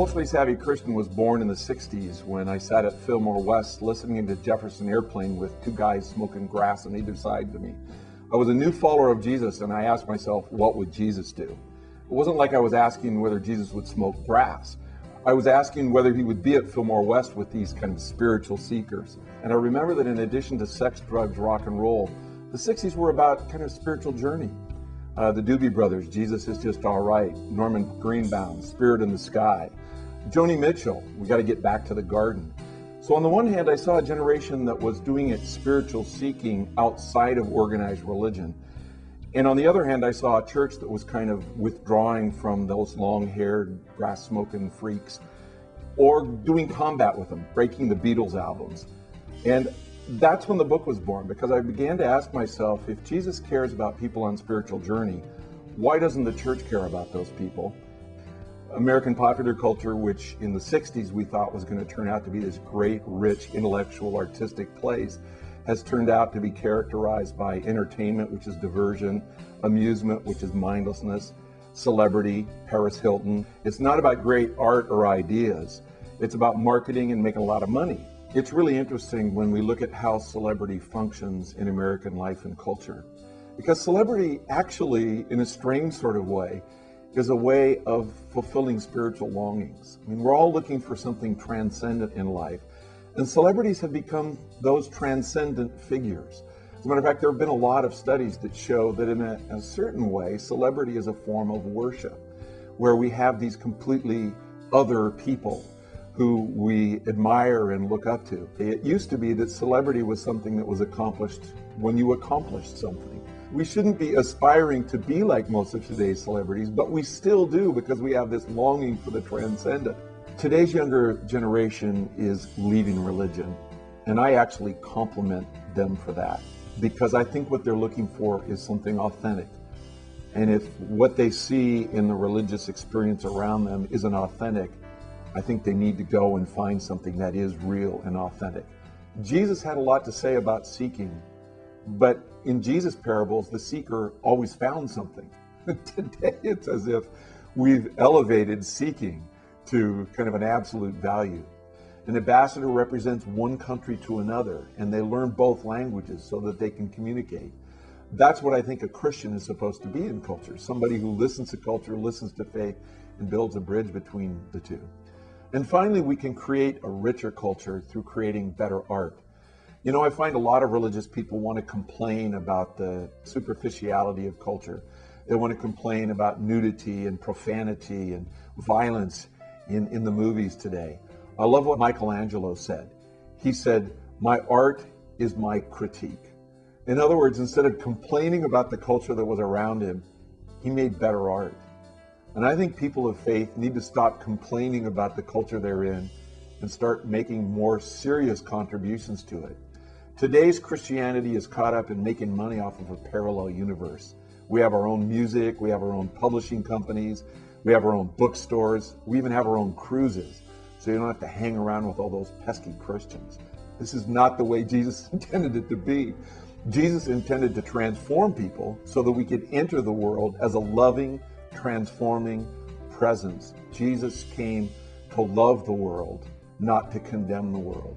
culturally savvy Christian was born in the 60s when I sat at Fillmore West listening to Jefferson Airplane with two guys smoking grass on either side to me. I was a new follower of Jesus, and I asked myself, what would Jesus do? It wasn't like I was asking whether Jesus would smoke grass. I was asking whether he would be at Fillmore West with these kind of spiritual seekers. And I remember that in addition to sex, drugs, rock and roll, the 60s were about kind of spiritual journey. The Doobie Brothers, Jesus is Just All Right, Norman Greenbaum, Spirit in the Sky, Joni Mitchell, We Got to Get Back to the Garden. So on the one hand, I saw a generation that was doing its spiritual seeking outside of organized religion. And on the other hand, I saw a church that was kind of withdrawing from those long-haired, grass-smoking freaks, or doing combat with them, breaking the Beatles albums. And that's when the book was born, because I began to ask myself, if Jesus cares about people on spiritual journey, why doesn't the church care about those people? American popular culture, which in the 60s we thought was going to turn out to be this great, rich, intellectual, artistic place, has turned out to be characterized by entertainment, which is diversion, amusement, which is mindlessness, celebrity, Paris Hilton. It's not about great art or ideas. It's about marketing and making a lot of money. It's really interesting when we look at how celebrity functions in American life and culture. Because celebrity actually, in a strange sort of way, is a way of fulfilling spiritual longings. I mean, we're all looking for something transcendent in life. And celebrities have become those transcendent figures. As a matter of fact, there have been a lot of studies that show that in a certain way, celebrity is a form of worship, where we have these completely other people who we admire and look up to. It used to be that celebrity was something that was accomplished when you accomplished something. We shouldn't be aspiring to be like most of today's celebrities, but we still do because we have this longing for the transcendent. Today's younger generation is leaving religion, and I actually compliment them for that, because I think what they're looking for is something authentic. And if what they see in the religious experience around them isn't authentic, I think they need to go and find something that is real and authentic. Jesus had a lot to say about seeking, but in Jesus' parables, the seeker always found something. Today, it's as if we've elevated seeking to kind of an absolute value. An ambassador represents one country to another, and they learn both languages so that they can communicate. That's what I think a Christian is supposed to be in culture, somebody who listens to culture, listens to faith, and builds a bridge between the two. And finally, we can create a richer culture through creating better art. You know, I find a lot of religious people want to complain about the superficiality of culture. They want to complain about nudity and profanity and violence in the movies today. I love what Michelangelo said. He said, "My art is my critique." In other words, instead of complaining about the culture that was around him, he made better art. And I think people of faith need to stop complaining about the culture they're in and start making more serious contributions to it. Today's Christianity is caught up in making money off of a parallel universe. We have our own music, we have our own publishing companies, we have our own bookstores, we even have our own cruises, so you don't have to hang around with all those pesky Christians. This is not the way Jesus intended it to be. Jesus intended to transform people so that we could enter the world as a loving, transforming presence. Jesus came to love the world, not to condemn the world.